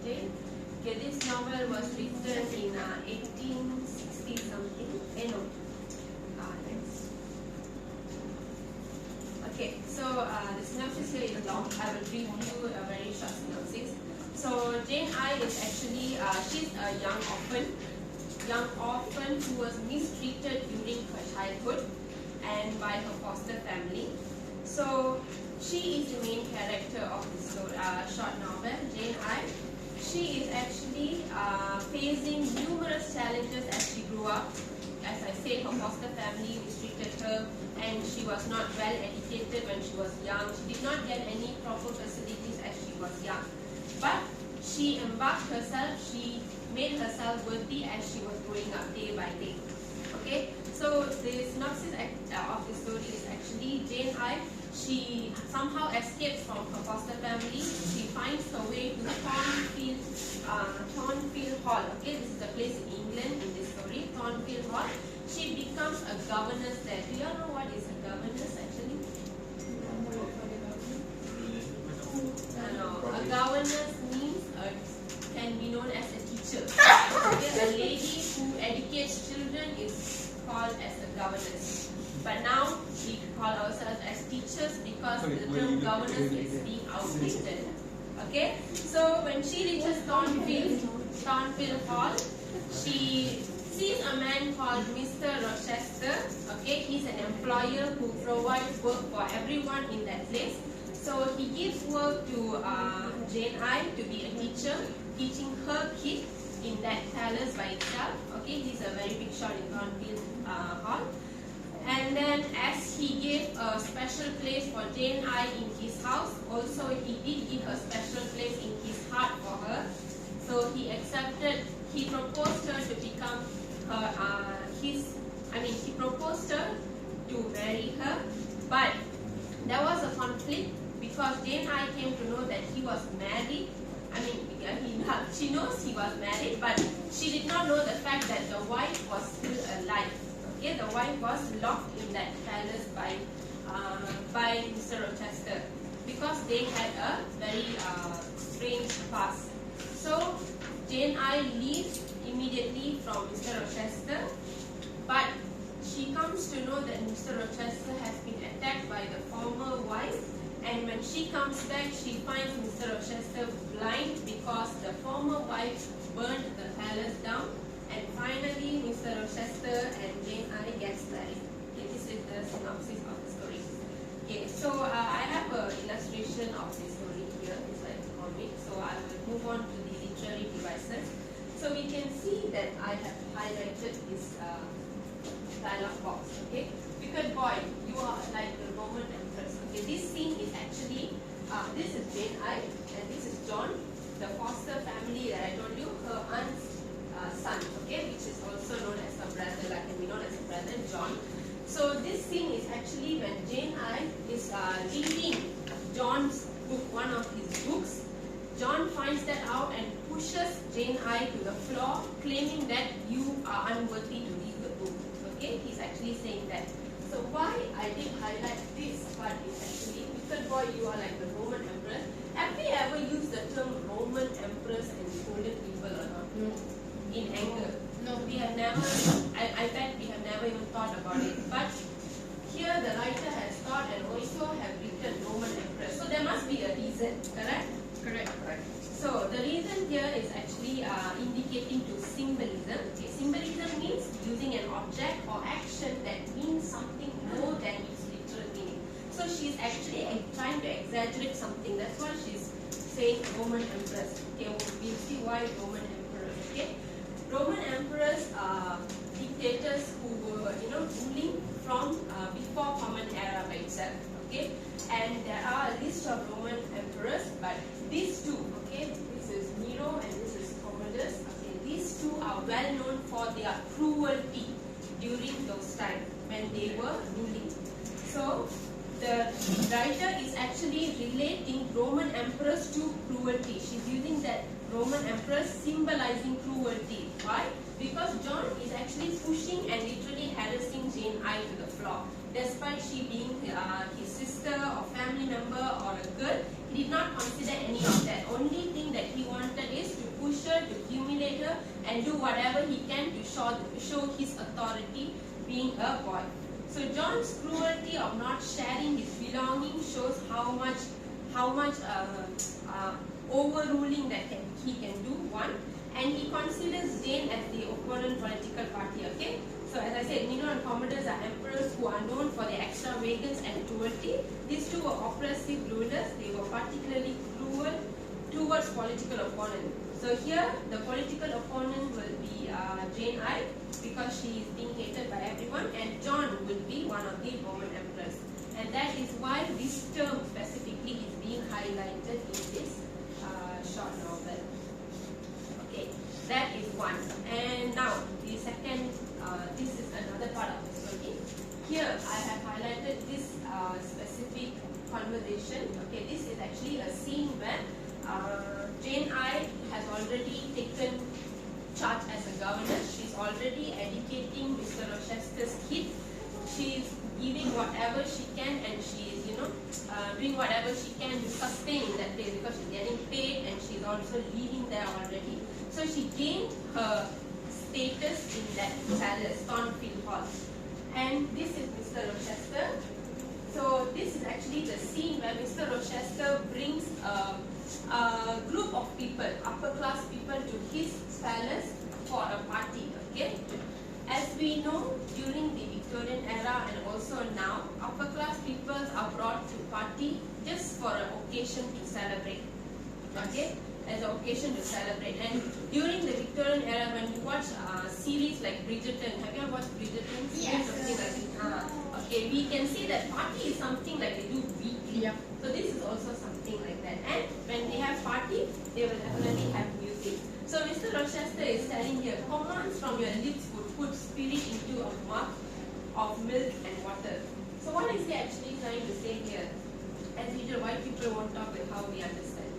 Jane. Okay, this novel was written in 1860 something. No. Next. Okay, so the synopsis here is long. I will read you a very short synopsis. So Jane is actually she's a young orphan who was mistreated during her childhood and by her foster family. So she is the main character of this short novel, Jane. She is actually facing numerous challenges as she grew up. As I said, her foster family mistreated her and she was not well educated when she was young. She did not get any proper facilities as she was young. But she embarked herself, she made herself worthy as she was growing up day by day. Okay, so the synopsis of the story is actually Jane she somehow escapes from her foster family. She finds her way to Thornfield Hall. Okay, this is a place in England in this story, Thornfield Hall. She becomes a governess there. Do you all know what is a governess actually? No, a governess means can be known as a teacher. Okay, a lady who educates children is called as a governess. But now we call ourselves as teachers because the term governess is being outdated. Okay, so when she reaches Thornfield Hall, she sees a man called Mr. Rochester. Okay, he's an employer who provides work for everyone in that place. So he gives work to Jane to be a teacher, teaching her kid in that palace by itself. Okay, he's a very big shot in Thornfield Hall. And then as he gave a special place for Jane in his house, also he did give a special place in his heart for her. So he proposed her to become he proposed her to marry her. But there was a conflict because Jane came to know that he was married. She knows he was married, but she did not know the fact that the wife was still alive. Okay, the wife was locked in that palace by Mr. Rochester because they had a very strange past. So Jane leaves immediately from Mr. Rochester, but she comes to know that Mr. Rochester has been attacked by the former wife, and when she comes back, she finds Mr. Rochester blind because the former wife burned the palace down. And finally, Mr. Rochester and Jane gets married. Okay, this is the synopsis of the story. Okay, so I have an illustration of the story here. It's like a comic. So I will move on to the literary devices. So we can see that I have highlighted this dialog box. Okay, because boy, you are like the Roman empress. Okay, this scene is actually this is Jane and this is John, the foster family that I told you, her aunt's son, okay, which is also known as a brother, like can be known as a brother, John. So this scene is actually when Jane is reading John's book, one of his books. John finds that out and pushes Jane to the floor, claiming that you are unworthy to read the book. Okay, he's actually saying that. So why I did highlight this part is actually because boy, you are like the Roman empress. Have we ever used the term Roman empress and scolded people or not? In anger? No, we have never, I bet we have never even thought about it. But here the writer has thought and also have written Roman empress. So there must be a reason, correct? Correct. So the reason here is actually indicating to symbolism. Okay, symbolism means using an object or action that means something more than its literal meaning. So she's actually trying to exaggerate something. That's why she's saying Roman empress. Okay, we'll see why Roman emperor. Okay. Roman emperors are dictators who were, ruling from before Common Era by itself. Okay, and there are a list of Roman emperors, but these two, okay, this is Nero and this is Commodus. Okay, these two are well known for their cruelty during those times when they were ruling. So the writer is actually relating Roman emperors to cruelty. She's using that Roman emperors symbolizing cruelty. Why? Because John is actually pushing and literally harassing Jane to the floor. Despite she being his sister or family member or a girl, he did not consider any of that. Only thing that he wanted is to Rochester and do whatever he can to show his authority being a boy. So John's cruelty of not sharing his belongings shows how much overruling that he can do, one. And he considers Jane as the opponent political party, okay? So as I said, Nero and Commodus are emperors who are known for their extravagance and cruelty. These two were oppressive rulers. They were particularly cruel towards political opponents. So here, the political opponent will be Jane I, because she is being hated by everyone, and John will be one of the Roman emperors. And that is why this term specifically is being highlighted in this short novel. Okay, that is one. And now, the second, this is another part of the story. Here, I have highlighted this specific conversation. Okay, this is actually a scene where Jane I has already taken charge as a governess. She's already educating Mr. Rochester's kid. She's giving whatever she can, and she is, doing whatever she can to sustain in that place because she's getting paid and she's also living there already. So she gained her status in that palace, Thornfield Hall. And this is Mr. Rochester. So this is actually the scene where Mr. Rochester brings a group of people, upper class people, to his palace for a party. Okay, as we know, during the Victorian era and also now, upper class people are brought to party just for an occasion to celebrate. Okay, as an occasion to celebrate. And during the Victorian era, when you watch series like Bridgerton, have you ever watched Bridgerton? Yes. Something like okay, we can see that party is something like they do weekly. Yeah. So this is also something like that. And when they have party, they will definitely have music. So Mr. Rochester is telling here, commands from your lips would put spirit into a mug of milk and water. So what is he actually trying to say here? As usual, white people won't talk with how we understand.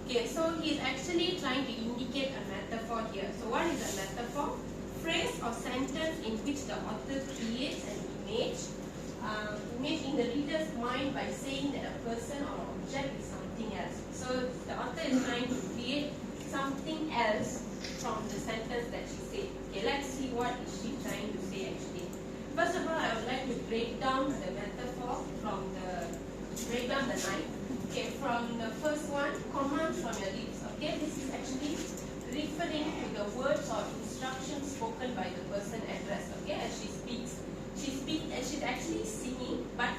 Okay, so he is actually trying to indicate a metaphor here. So what is a metaphor? Phrase or sentence in which the author creates an image in the reader's mind by saying that a person or object is something else. So the author is trying to create something else from the sentence that she said. Okay, let's see what is she trying to say actually. First of all, I would like to break down the metaphor break down the line. Okay, from the first one, commands from your lips. Okay, this is actually referring to the words or instructions spoken by the person addressed. Okay, as she speaks. She's actually singing, but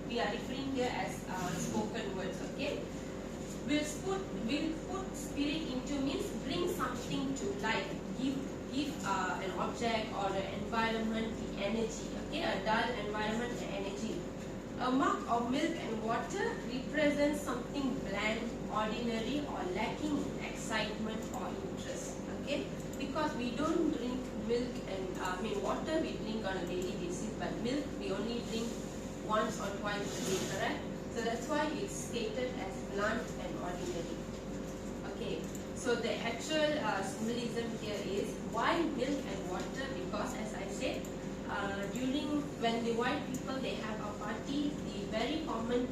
we are referring here as spoken words. Okay, will put spirit into means bring something to life, give an object or an environment the energy. Okay, a dull environment the energy. A mug of milk and water represents something bland, ordinary, or lacking in excitement or interest. Okay, because we don't drink milk and water we drink on a daily basis, but milk we only drink once or twice a day, correct? So that's why it's stated as blunt and ordinary. Okay, so the actual symbolism here is why milk and water? Because as I said, when the white people they have a party, the very common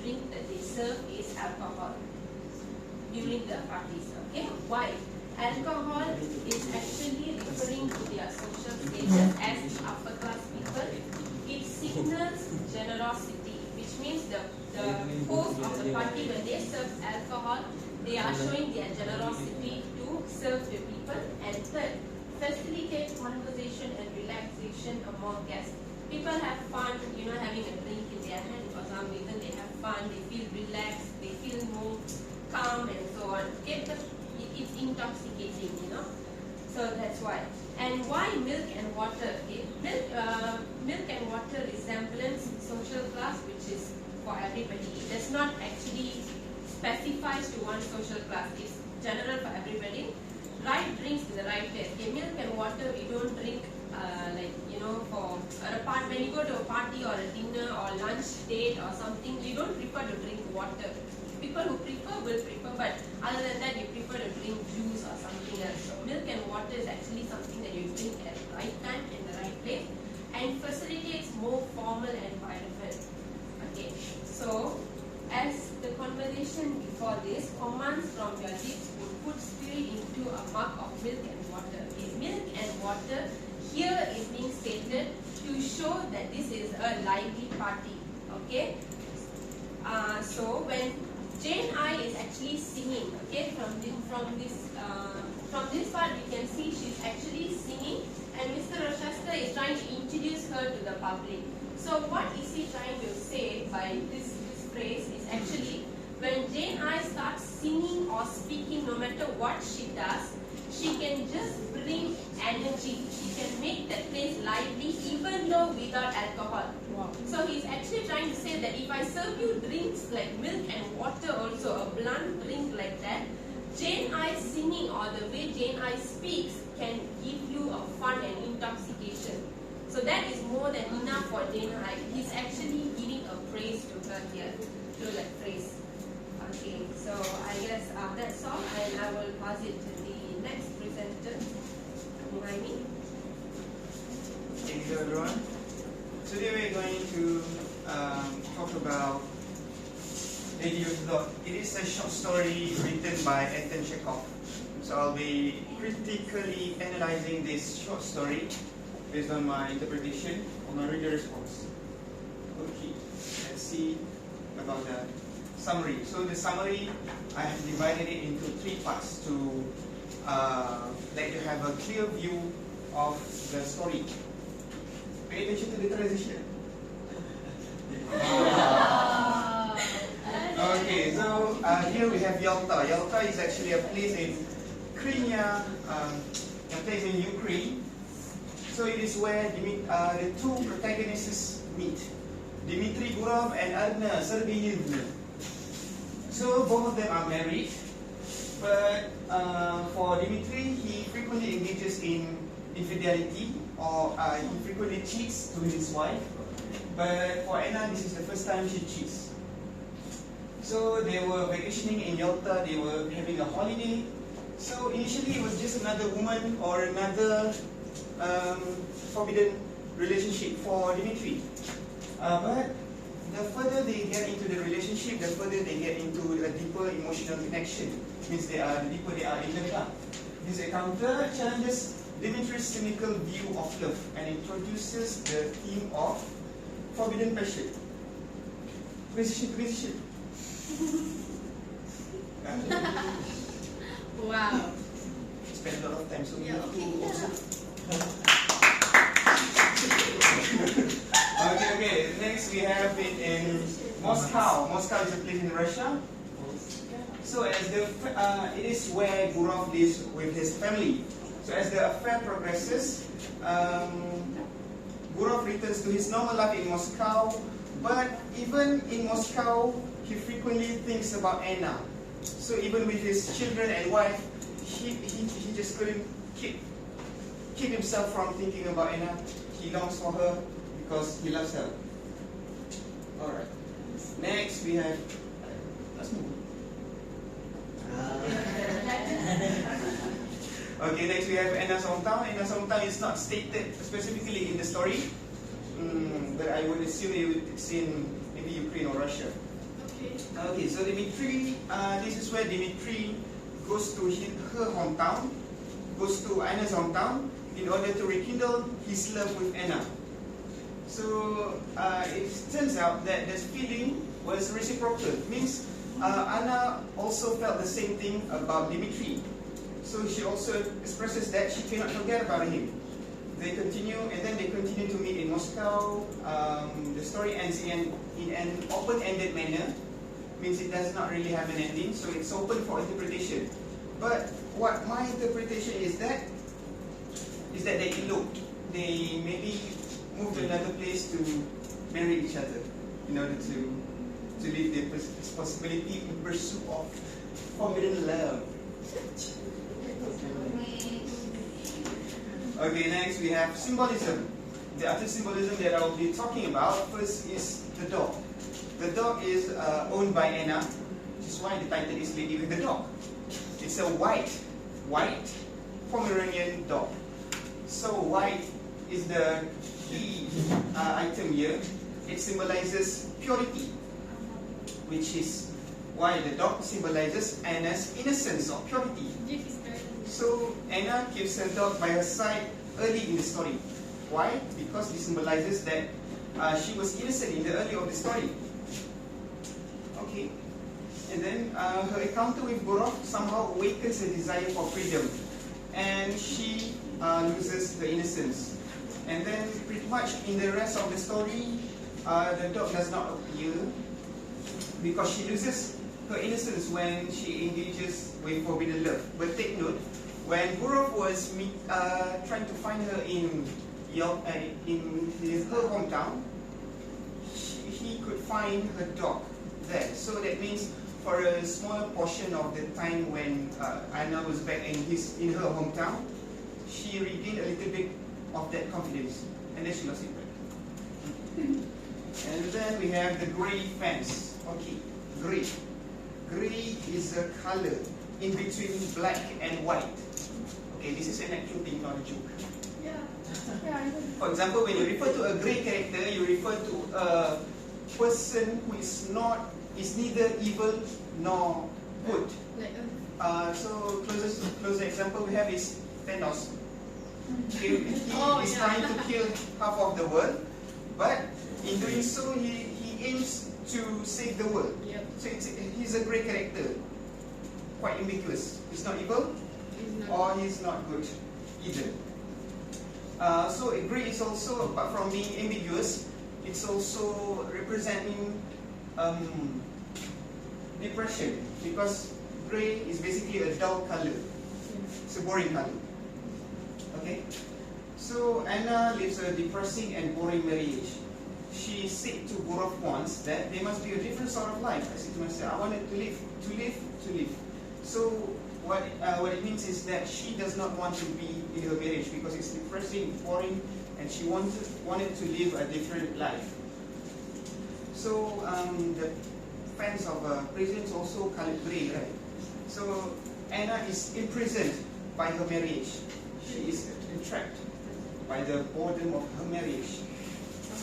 drink that they serve is alcohol during the parties. Okay, why? Alcohol is actually referring to their social status as the upper class people. It signals generosity, which means the host of the party, when they serve alcohol, they are showing their generosity to serve the people. And third, facilitate conversation and relaxation among guests. People have fun, having a drink in their hand for some reason. They have fun, they feel relaxed, they feel more calm and so on. Okay, it's intoxicating, So that's why. And why milk and water? Okay, milk and water resemblance in social class, which is for everybody. It does not actually specify to one social class. It's general for everybody. Right drinks to the right taste. Okay, milk and water we don't drink when you go to a party or a dinner or lunch date or something, we don't prefer to drink water. People who prefer will prefer, but other than that you prefer to drink juice or something else. So milk and water is actually something that you drink at the right time in the right place and facilitates more formal environment. Okay, so as the conversation before this, commands from your lips would put spirit into a mark of milk and water. Okay, milk and water here is being stated to show that this is a lively party. Okay, so when Jane I is actually singing, okay, from this part you can see she's actually singing, and Mr. Rochester is trying to introduce her to the public. So what is he trying to say by this phrase is actually when Jane I starts singing or speaking, no matter what she does, she can just bring energy. She can make that place lively even though without alcohol. Wow. So he's actually trying to say that if I serve you drinks like milk and water also, a blunt drink like that, Jane I singing or the way Jane I speaks can give you a fun and intoxication. So that is more than enough for Jane I. He's actually giving a praise to her here through that phrase. Okay, so I guess that's all, and I will pass it to the next presenter, Muhaimin. Thank you, everyone. Today we're going to talk about Lady of the Dog. It is a short story written by Anton Chekhov. So I'll be critically analyzing this short story based on my interpretation or my reader response. Okay, let's see about the summary. So the summary, I have divided it into 3 parts to let you have a clear view of the story. Pay attention to the transition. Okay, so here we have Yalta. Yalta is actually a place in Crimea, a place in Ukraine. So it is where the 2 protagonists meet, Dmitry Gurov and Anna Sergeyevna. So both of them are married, but for Dmitry, he frequently engages in infidelity, or he frequently cheats to his wife. But for Anna, this is the first time she cheats. So they were vacationing in Yalta, they were having a holiday. So initially it was just another woman or another forbidden relationship for Dmitry. But the further they get into the relationship, the further they get into a deeper emotional connection. Means the deeper they are in love. This encounter challenges Dmitry's cynical view of love and introduces the theme of forbidden passion. Precision. Wow. Spend a lot of time, so you have to also. Okay. Next we have it in Moscow. Moscow is a place in Russia. So as it is where Gurov lives with his family. So as the affair progresses, Gurov returns to his normal life in Moscow. But even in Moscow, he frequently thinks about Anna. So even with his children and wife, he just couldn't keep himself from thinking about Anna. He longs for her because he loves her. Alright. Next we have, let's move. Okay, next we have Anna's hometown. Anna's hometown is not stated specifically in the story, but I would assume it's in maybe Ukraine or Russia. Okay, so Dmitry, this is where Dmitry goes to her hometown, goes to Anna's hometown in order to rekindle his love with Anna. So it turns out that this feeling was reciprocal. Means Anna also felt the same thing about Dmitry. So she also expresses that she cannot forget about him. They continue to meet in Moscow. The story ends in an open-ended manner. Means it does not really have an ending, so it's open for interpretation. But what my interpretation is that they eloped. They maybe moved to another place to marry each other in order to live this possibility in pursuit of forbidden love. Okay, next we have symbolism. The other symbolism that I'll be talking about first is the dog. The dog is owned by Anna, which is why the title is Lady with the Dog. It's a white Pomeranian dog. So white is the key item here. It symbolizes purity, which is why the dog symbolizes Anna's innocence or purity. So Anna keeps her dog by her side early in the story. Why? Because this symbolizes that she was innocent in the early of the story. Okay. And then her encounter with Burov somehow awakens her desire for freedom. And she loses her innocence. And then pretty much in the rest of the story, the dog does not appear because she loses her innocence when she engages with forbidden love. But take note, when Burov was trying to find her in her hometown, he could find her dog there. So that means for a smaller portion of the time when Anna was back in her hometown, she regained a little bit of that confidence, and then she lost it back. And then we have the grey fence. Okay, grey. Grey is a color in between black and white. Okay, this is an actual thing, not a joke. Yeah. Yeah. For example, when you refer to a grey character, you refer to a person who is neither evil nor good. So closest example we have is Thanos. He is trying to kill half of the world, but in doing so, he aims to save the world. Yep. So he's a great character, quite ambiguous. He's not evil, or he's not good either. So grey is also, apart from being ambiguous, it's also representing depression, because grey is basically a dull color. It's a boring color. Okay, so Anna lives a depressing and boring marriage. She said to Burov once that there must be a different sort of life. I said to myself, I wanted to live. So what it means is that she does not want to be in her marriage because it's depressing, boring, and she wanted to live a different life. So the fans of prisons also colored grey, right? So Anna is imprisoned by her marriage. She is entrapped by the boredom of her marriage.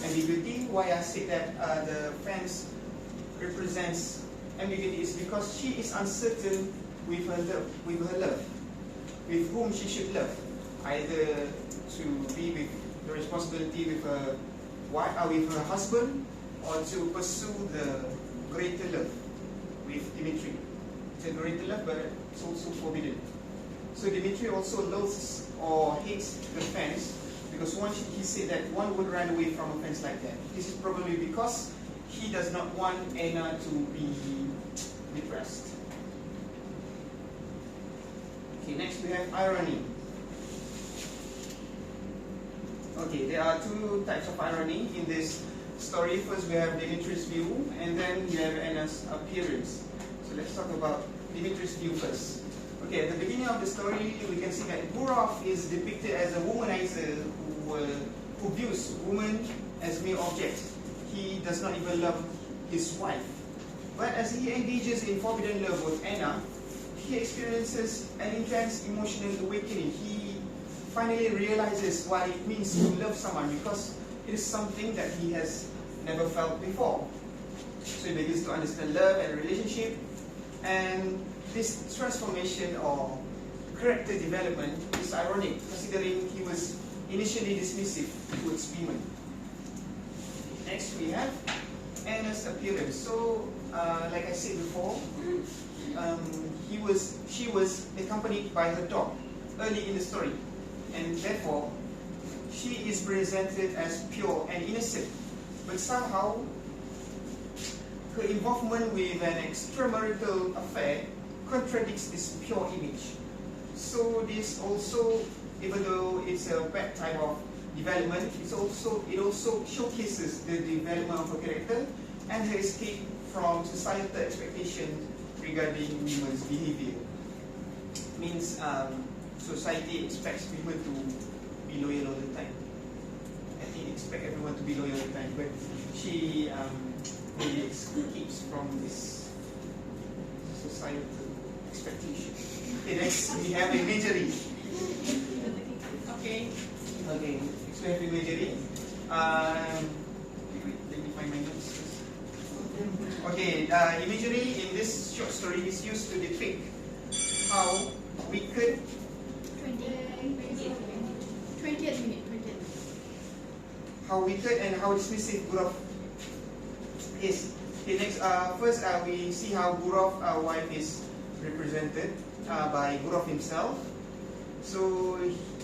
Ambiguity, why I say that the fence represents ambiguity is because she is uncertain with her love, with whom she should love, either to be with the responsibility with her husband, or to pursue the greater love with Dimitri. It's a greater love, but it's also forbidden. So Dimitri also loathes or hates the fence because he said that one would run away from a fence like that. This is probably because he does not want Anna to be depressed. Okay, next we have irony. Okay, there are two types of irony in this story. First we have Dimitri's view, and then we have Anna's appearance. So let's talk about Dimitri's view first. Okay, at the beginning of the story, we can see that Burov is depicted as a womanizer who views women as mere objects. He does not even love his wife. But as he engages in forbidden love with Anna, he experiences an intense emotional awakening. He finally realizes what it means to love someone, because it is something that he has never felt before. So he begins to understand love and relationship, and this transformation or character development is ironic, considering he was initially dismissive towards women. Next we have Anna's appearance. So, like I said before, she was accompanied by her dog early in the story, and therefore she is presented as pure and innocent. But somehow her involvement with an extramarital affair contradicts this pure image. So this also, even though it's a bad type of development, it also showcases the development of her character and her escape from societal expectations regarding women's behavior. Means society expects women to be loyal all the time. I think expect everyone to be loyal all the time, but she really escapes from this societal expectation. Okay, next we have imagery. Okay, next we have imagery. Let me find my notes first. Okay, imagery in this short story is used to depict how wicked how wicked and how dismissive Gurov is. Okay, next, first we see how Gurov's wife is represented by Gurov himself. So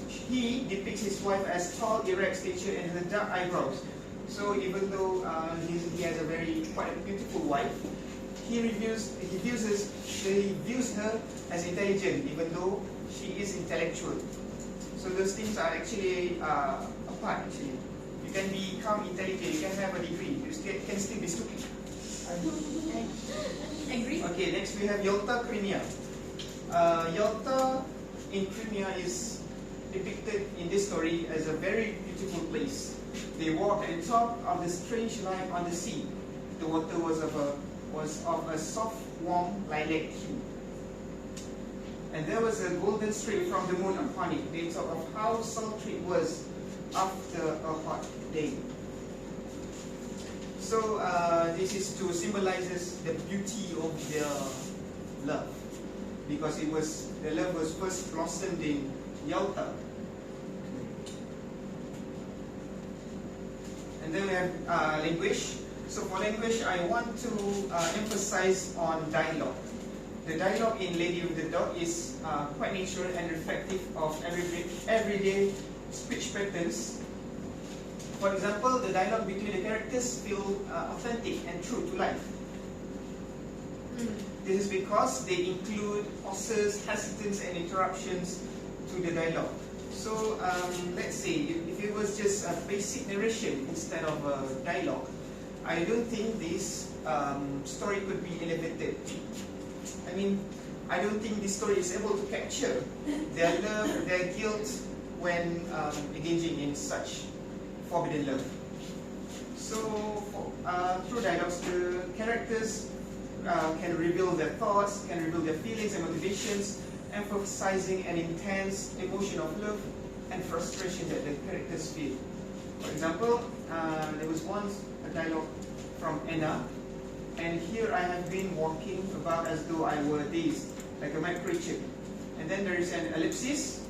he depicts his wife as tall, erect stature and with dark eyebrows. So even though he has a quite beautiful wife, he views her as intelligent, even though she is intellectual. So those things are actually apart. Actually, you can become intelligent, you can have a degree, you can still be stupid. Agree. Okay, next we have Yalta, Crimea. Yalta in Crimea is depicted in this story as a very beautiful place. They walked at the top of the strange line on the sea. The water was of a soft, warm lilac hue. And there was a golden streak from the moon upon it. They talk of how sultry it was after a hot day. So this is to symbolizes the beauty of their love, because the love was first blossomed in Yalta. And then we have language. So for language, I want to emphasize on dialogue. The dialogue in Lady with the Dog is quite natural and reflective of everyday speech patterns. For example, the dialogue between the characters feel authentic and true to life. This is because they include pauses, hesitance, and interruptions to the dialogue. So let's say if it was just a basic narration instead of a dialogue, I don't think this story could be elevated. I mean, I don't think this story is able to capture their love, their guilt when engaging in such forbidden love. So through dialogues, the characters can reveal their thoughts, can reveal their feelings and motivations, emphasizing an intense emotion of love and frustration that the characters feel. For example, there was once a dialogue from Anna, and here I have been walking about as though I were dazed, like a mad creature. And then there is an ellipsis,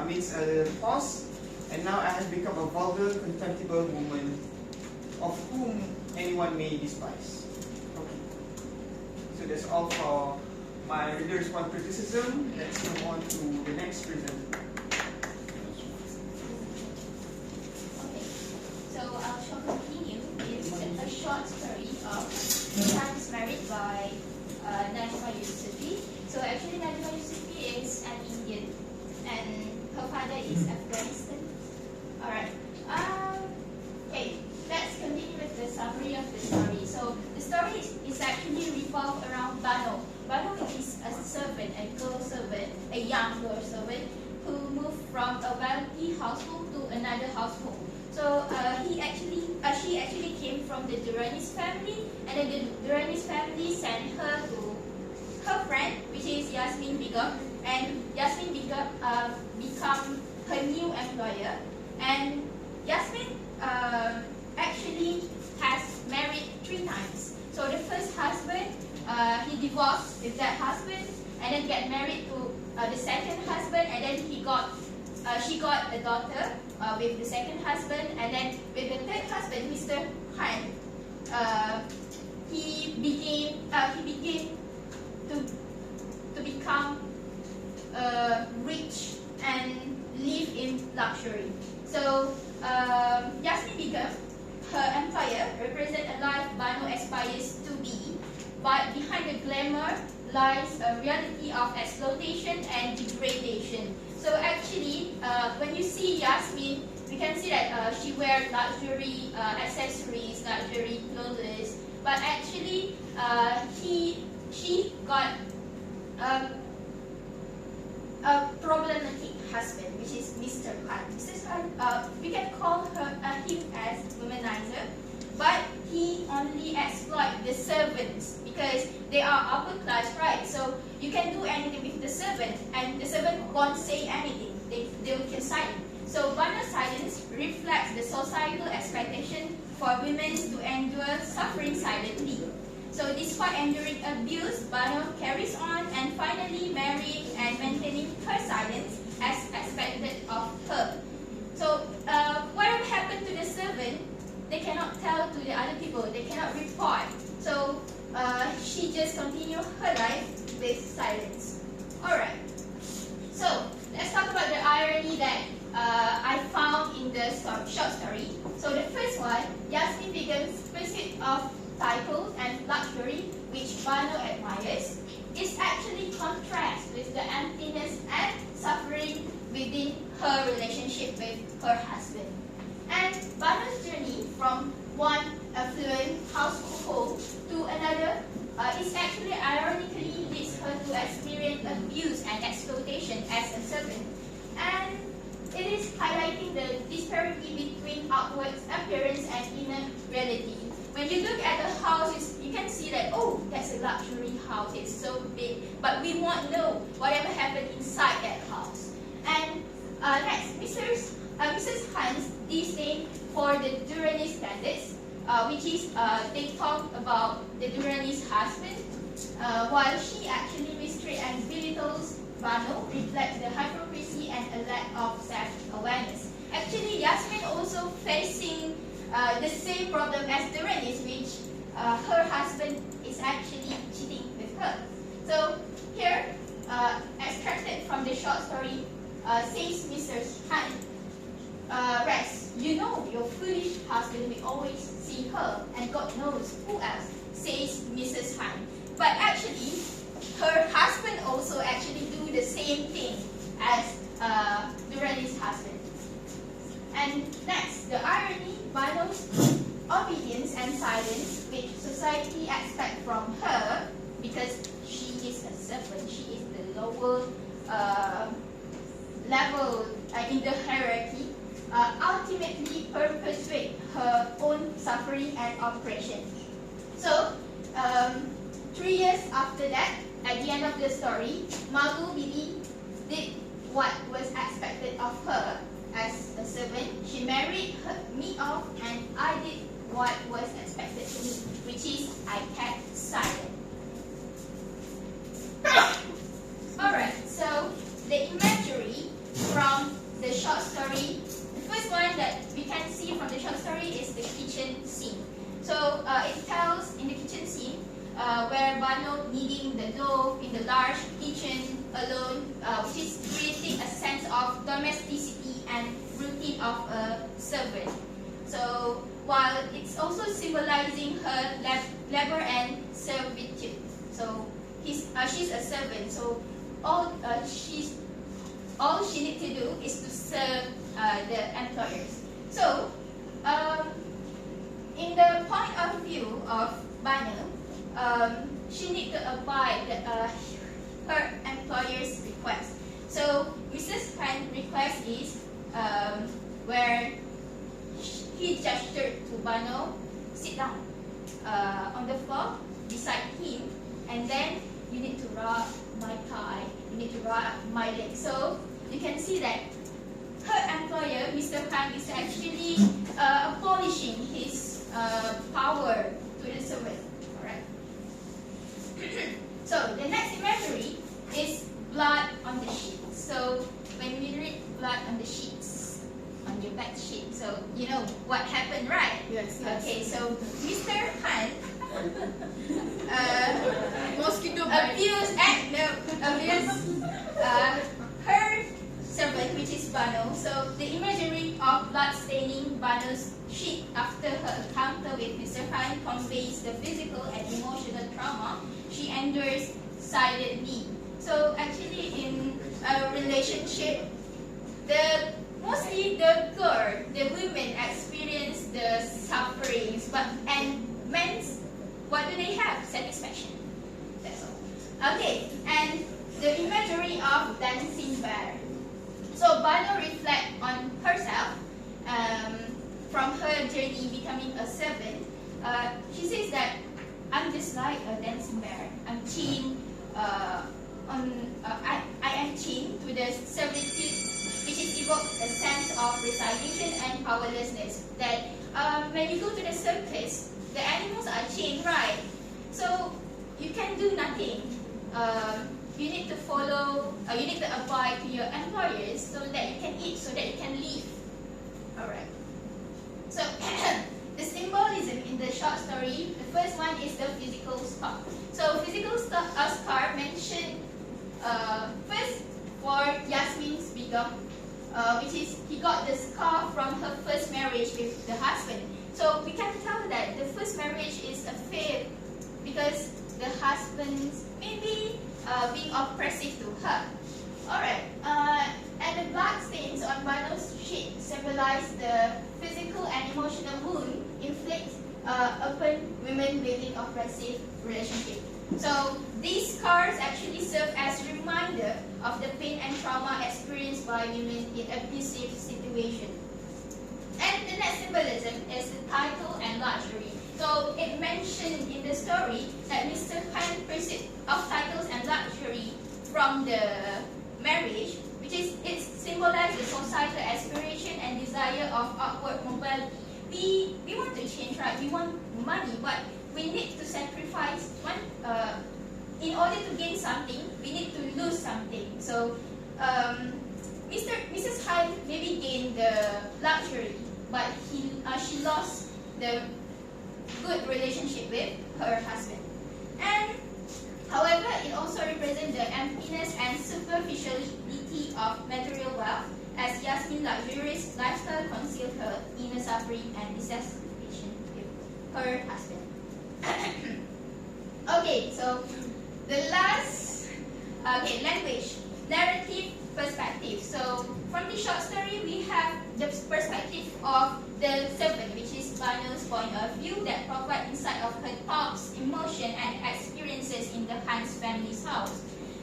means a pause, and now I have become a vulgar, contemptible woman of whom anyone may despise. Okay. So that's all for my reader response criticism. Let's move on to the next presenter. Okay, so I shall continue. It's a short story of Times Married by Najwa Yusufi. So actually Najwa Yusufi is an Indian and her father is Afghanistan. Alright. Okay, let's continue with the summary of the story. So the story is actually revolved around Bano. Bano is a servant, a girl servant, a young girl servant who moved from a wealthy household to another household. So she actually came from the Duranis family, and then the Duranis family sent her to her friend, which is Yasmin Begum, and Yasmin Begum become her new employer. And Yasmin actually has married 3 times. So the first husband, he divorced with that husband, and then get married to the second husband, and then she got a daughter with the second husband, and then with the third husband, Mr. Han, he began to become rich and live in luxury. So Yasmin Begum, her employer, represents a life Bano aspires to be, but behind the glamour lies a reality of exploitation and degradation. So actually, when you see Yasmin, we can see that she wears luxury accessories, luxury clothes, but actually she got a problematic husband, which is Mr. Han. Mr. Han, we can call him as womanizer, but he only exploits the servants because they are upper class, right? So you can do anything with the servant, and the servant won't say anything. They can silent. So Bano's silence reflects the societal expectation for women to endure suffering silently. So despite enduring abuse, Bano carries on and finally marrying and maintaining her silence as expected of her. So what happened to the servant short story. So the first one, Yasmin Begum's pursuit of titles and luxury, which Bano admires, is actually contrast with the emptiness and suffering within her relationship with her husband. And Bano's journey from one affluent household to another is actually ironically leads her to experience abuse and exploitation as a servant. And it is highlighting the disparity between outward appearance and inner reality. When you look at the house, you can see that, oh, that's a luxury house, it's so big, but we won't know whatever happened inside that house. And next, Mrs. Han's disdain for the Duranese standards, which is they talk about the Duranese husband, while she actually mistreats and belittles Bano, reflects the hypocrisy and a lack of self-awareness. Actually, Yasmin also facing the same problem as Duranese, which her husband is actually cheating with her. So here, extracted from the short story, says Mrs. Han, Rex, you know your foolish husband will always see her, and God knows who else, says Mrs. Han. But actually, her husband also actually do the same thing as Duranese husband. And next, the irony, Bano's obedience and silence, which society expects from her, because she is a servant, she is the lower level in the hierarchy, ultimately perpetuate her own suffering and oppression. So, 3 years after that, at the end of the story, Magu Bibi did what was expected of her as a servant. She married me off, and I did what was expected to me, which is I kept silent. Alright, so the imagery from the short story, the first one that we can see from the short story is the kitchen scene. So it tells in the kitchen scene where Bano kneading the dough in the large kitchen alone, which is creating a sense of domesticity and routine of a servant. So while it's also symbolizing her labor and servitude. So she's a servant. So all she needs to do is to serve the employers. So in the point of view of Bano, she needs to abide her employer's request. So Mrs. Han's request is where he gestured to Bano, sit down on the floor beside him, and then you need to rub my thigh, you need to rub my leg. So you can see that her employer, Mr. Han, is actually abolishing his power to the servant. Alright. So the next imagery is blood on the sheets. So when we read blood on the sheets, on your bed sheet, so you know what happened, right? Yes. Okay, so Mr. Han Mosquito abused her servant, which is Bano. So the imagery of blood staining Bano's sheet after her encounter with Mr. Han conveys the physical and emotional trauma she endures silently. So actually in a relationship, mostly the girl, the women experience the sufferings, and men's, what do they have? Satisfaction. That's all. Okay, and the imagery of dancing bear. So Bano reflects on herself from her journey becoming a servant. She says that I'm just like a dancing bear. I'm chained I am chained to the servitude, which is evokes a sense of resignation and powerlessness. That when you go to the circus, the animals are chained, right? So you can do nothing. You need to follow, you need to abide to your employers so that you can eat, so that you can live. Alright. So the symbolism in the short story, the first one is the physical scar. So physical scar mentioned first for Yasmin's Begum, which is he got the scar from her first marriage with the husband. So we can tell that the first marriage is a fail because the husband's maybe being oppressive to her. Alright, and the blood stains on Bano's sheet symbolize the physical and emotional wound inflicted upon women living oppressive relationship. So these scars actually serve as a reminder of the pain and trauma experienced by women in abusive situations. And the next symbolism is the title and luxury. So it mentioned in the story that Mr. Khan's pursuit of titles and luxury from the marriage, which is it symbolizes the societal aspiration and desire of upward mobility. We want to change, right? We want money, but we need to sacrifice one. In order to gain something, we need to lose something. So Mrs. Khan maybe gained the luxury, but she lost the good relationship with her husband. And however, it also represents the emptiness and superficiality of material wealth, as Yasmin's luxurious lifestyle concealed her inner suffering and dissatisfaction with her husband. Okay, so the last, language, narrative perspective. So from the short story, we have the perspective of the servant, which is Bano's point of view that provides insight of her thoughts, emotion, and experiences in the Khan's family's house.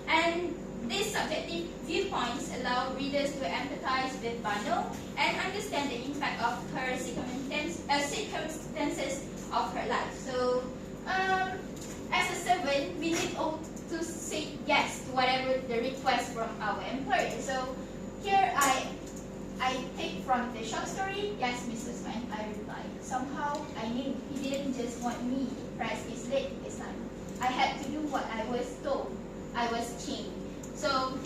And these subjective viewpoints allow readers to empathize with Bano and understand the impact of her circumstances of her life. So, as a servant, we need to say yes to whatever the request from our employer. So, here I take from the short story, yes, Mrs. Khan, I replied. Somehow, I knew he didn't just want me to press his leg this time. I had to do what I was told. I was chained. So,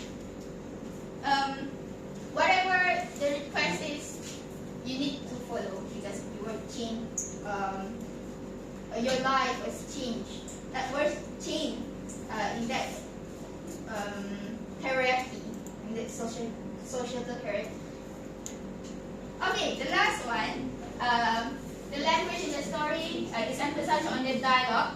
whatever the request is, you need to follow because you were chained. Your life was changed. That word chained in that hierarchy, in that social hierarchy. Okay, the last one, the language in the story is emphasized on the dialogue.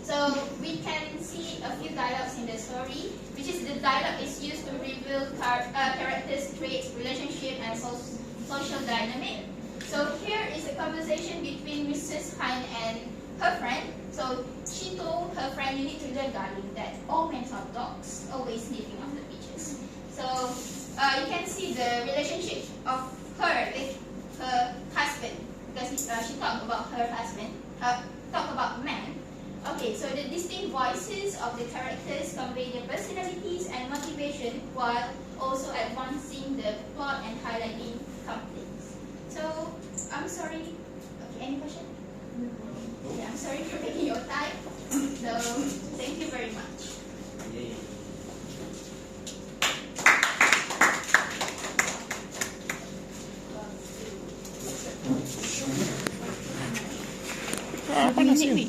So we can see a few dialogues in the story, which is the dialogue is used to reveal characters, traits, relationship, and social dynamic. So here is a conversation between Mrs. Khan and her friend. So she told her friend, you need to learn, darling, that all men are dogs, always sniffing on the beaches. So you can see the relationship of her with her husband, because she talked about her husband, talk about men. Okay, so the distinct voices of the characters convey their personalities and motivation while also advancing the plot and highlighting conflicts. So, I'm sorry. Okay, any question? Okay, I'm sorry for taking your time. So, thank you very much. Yay.